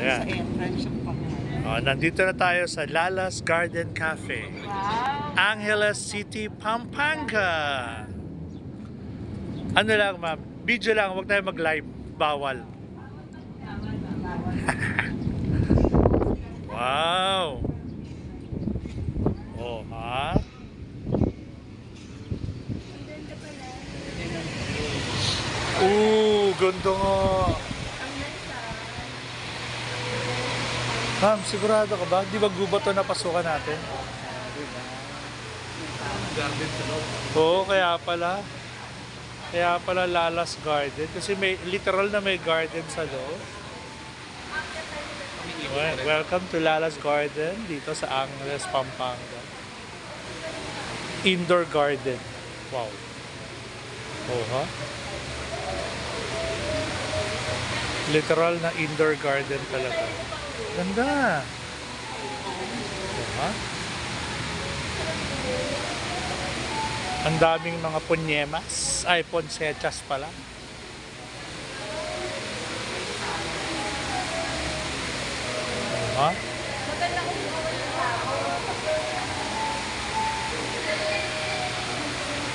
Ayan. Sa entrance yung pangalan. Nandito na tayo sa Lala's Garden Cafe. Wow! Angeles City, Pampanga. Ano lang ma'am, video lang, huwag tayo mag-live. Bawal. Wow! Oh, ha? Ganda nga. Ma'am, sigurado ka ba? Di ba gubat to na pasukan natin? Garden sa loob. Oo, kaya pala. Kaya pala Lala's Garden. Kasi may literal na may garden sa loob. Well, welcome to Lala's Garden dito sa Angeles, Pampanga. Indoor garden. Wow. Oh, ha? Literal na indoor garden talaga. Ganda. Oh, ha? Ang daming mga ponyemas. Ay, ponsechas pala. Oh, ha?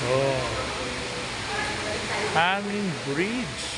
Oh. Hanging bridge.